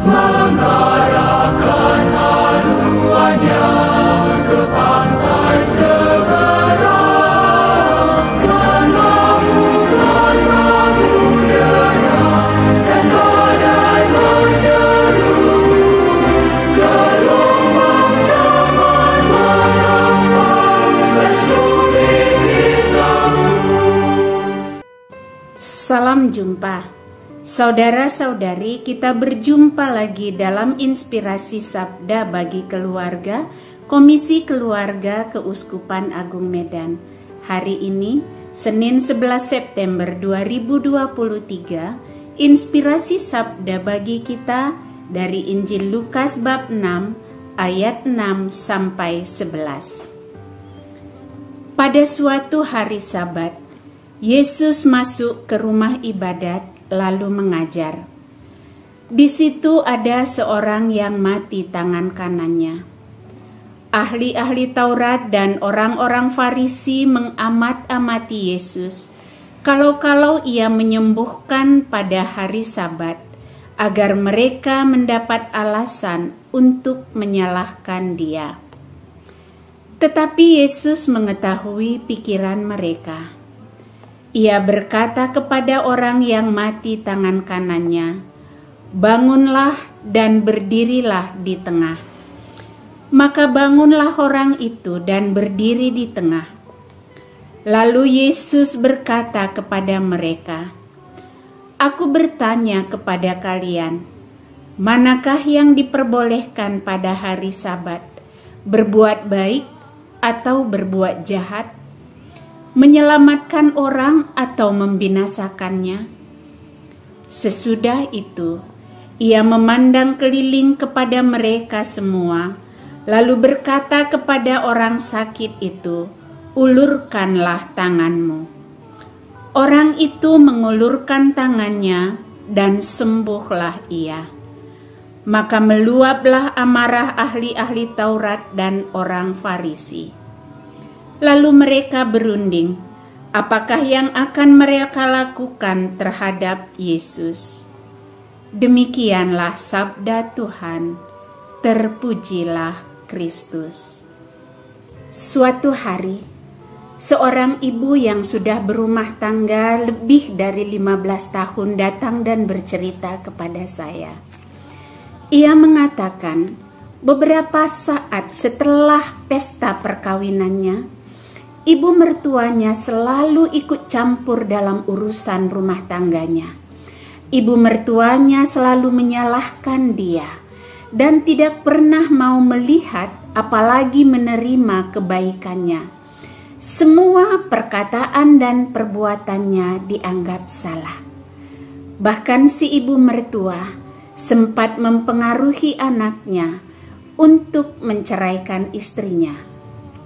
mengarahkan haluannya ke pantai seberang, mengamuklah samudera dan badai menderu, gelombang zaman mengampas dan sulit ditanggung. Salam jumpa. Saudara-saudari, kita berjumpa lagi dalam Inspirasi Sabda bagi Keluarga, Komisi Keluarga Keuskupan Agung Medan. Hari ini, Senin 11 September 2023, Inspirasi Sabda bagi kita dari Injil Lukas bab 6, ayat 6 sampai 11. Pada suatu hari Sabat, Yesus masuk ke rumah ibadat lalu mengajar. Di situ ada seorang yang mati tangan kanannya. Ahli-ahli Taurat dan orang-orang Farisi mengamat-amati Yesus, kalau-kalau ia menyembuhkan pada hari Sabat, agar mereka mendapat alasan untuk menyalahkan dia. Tetapi Yesus mengetahui pikiran mereka. Ia berkata kepada orang yang mati tangan kanannya, "Bangunlah dan berdirilah di tengah." Maka bangunlah orang itu dan berdiri di tengah. Lalu Yesus berkata kepada mereka, "Aku bertanya kepada kalian, manakah yang diperbolehkan pada hari Sabat, berbuat baik atau berbuat jahat? Menyelamatkan orang atau membinasakannya?" Sesudah itu, ia memandang keliling kepada mereka semua, lalu berkata kepada orang sakit itu, "Ulurkanlah tanganmu." Orang itu mengulurkan tangannya dan sembuhlah ia. Maka meluaplah amarah ahli-ahli Taurat dan orang Farisi. Lalu mereka berunding, apakah yang akan mereka lakukan terhadap Yesus. Demikianlah sabda Tuhan, terpujilah Kristus. Suatu hari, seorang ibu yang sudah berumah tangga lebih dari 15 tahun datang dan bercerita kepada saya. Ia mengatakan, beberapa saat setelah pesta perkawinannya, ibu mertuanya selalu ikut campur dalam urusan rumah tangganya. Ibu mertuanya selalu menyalahkan dia dan tidak pernah mau melihat apalagi menerima kebaikannya. Semua perkataan dan perbuatannya dianggap salah. Bahkan si ibu mertua sempat mempengaruhi anaknya untuk menceraikan istrinya.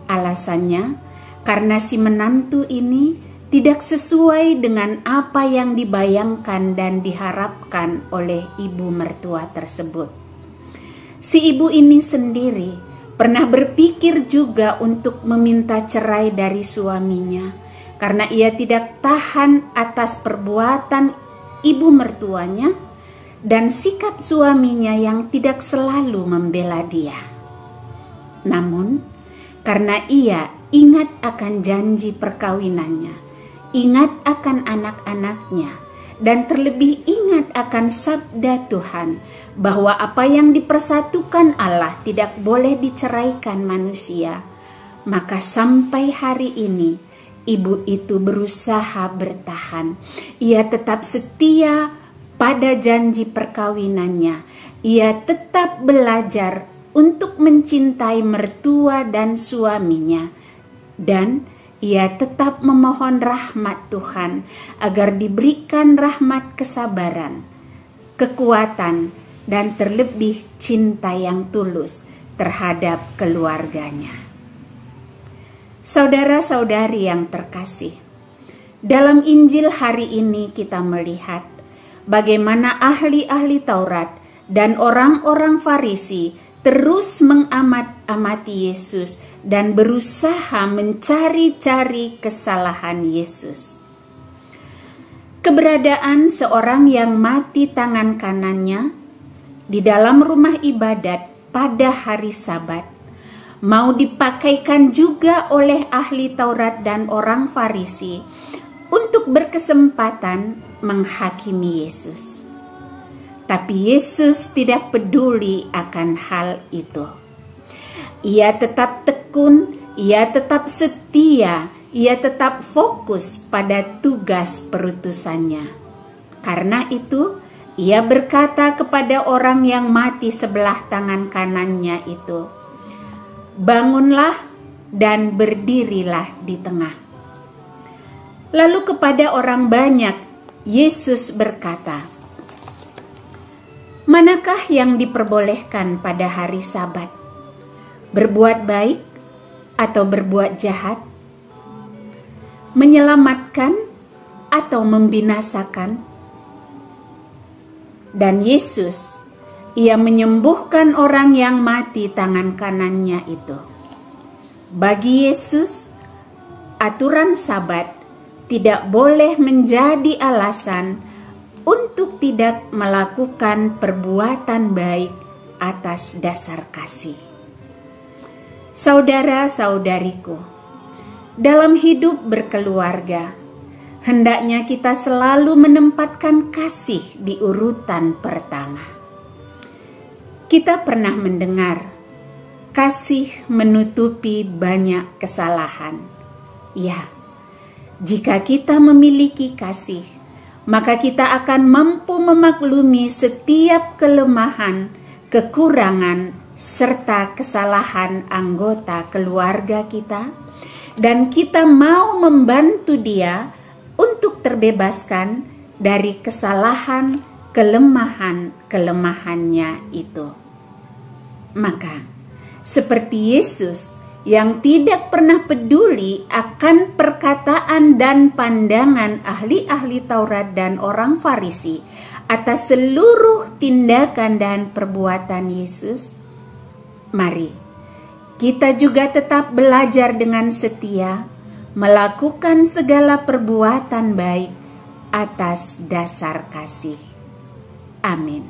Alasannya, karena si menantu ini tidak sesuai dengan apa yang dibayangkan dan diharapkan oleh ibu mertua tersebut. Si ibu ini sendiri pernah berpikir juga untuk meminta cerai dari suaminya karena ia tidak tahan atas perbuatan ibu mertuanya dan sikap suaminya yang tidak selalu membela dia. Namun, karena ia ingat akan janji perkawinannya, ingat akan anak-anaknya, dan terlebih ingat akan sabda Tuhan bahwa apa yang dipersatukan Allah tidak boleh diceraikan manusia, maka sampai hari ini ibu itu berusaha bertahan. Ia tetap setia pada janji perkawinannya. Ia tetap belajar untuk mencintai mertua dan suaminya. Dan ia tetap memohon rahmat Tuhan agar diberikan rahmat kesabaran, kekuatan, dan terlebih cinta yang tulus terhadap keluarganya. Saudara-saudari yang terkasih, dalam Injil hari ini kita melihat bagaimana ahli-ahli Taurat dan orang-orang Farisi terus mengamat-amati Yesus dan berusaha mencari-cari kesalahan Yesus. keberadaan seorang yang mati tangan kanannya di dalam rumah ibadat pada hari Sabat mau dipakaikan juga oleh ahli Taurat dan orang Farisi untuk berkesempatan menghakimi Yesus. Tapi Yesus tidak peduli akan hal itu. Ia tetap tekun, ia tetap setia, ia tetap fokus pada tugas perutusannya. Karena itu, ia berkata kepada orang yang mati sebelah tangan kanannya itu, "Bangunlah dan berdirilah di tengah." Lalu kepada orang banyak, Yesus berkata, "Manakah yang diperbolehkan pada hari Sabat? Berbuat baik atau berbuat jahat? Menyelamatkan atau membinasakan?" Dan Yesus, ia menyembuhkan orang yang mati tangan kanannya itu. Bagi Yesus, aturan Sabat tidak boleh menjadi alasan untuk tidak melakukan perbuatan baik atas dasar kasih. Saudara-saudariku, dalam hidup berkeluarga, hendaknya kita selalu menempatkan kasih di urutan pertama. Kita pernah mendengar, kasih menutupi banyak kesalahan. Ya, jika kita memiliki kasih, maka kita akan mampu memaklumi setiap kelemahan, kekurangan, serta kesalahan anggota keluarga kita, dan kita mau membantu dia untuk terbebaskan dari kesalahan, kelemahannya itu. Maka, seperti Yesus yang tidak pernah peduli akan perkataan dan pandangan ahli-ahli Taurat dan orang Farisi atas seluruh tindakan dan perbuatan Yesus, mari kita juga tetap belajar dengan setia melakukan segala perbuatan baik atas dasar kasih. Amin.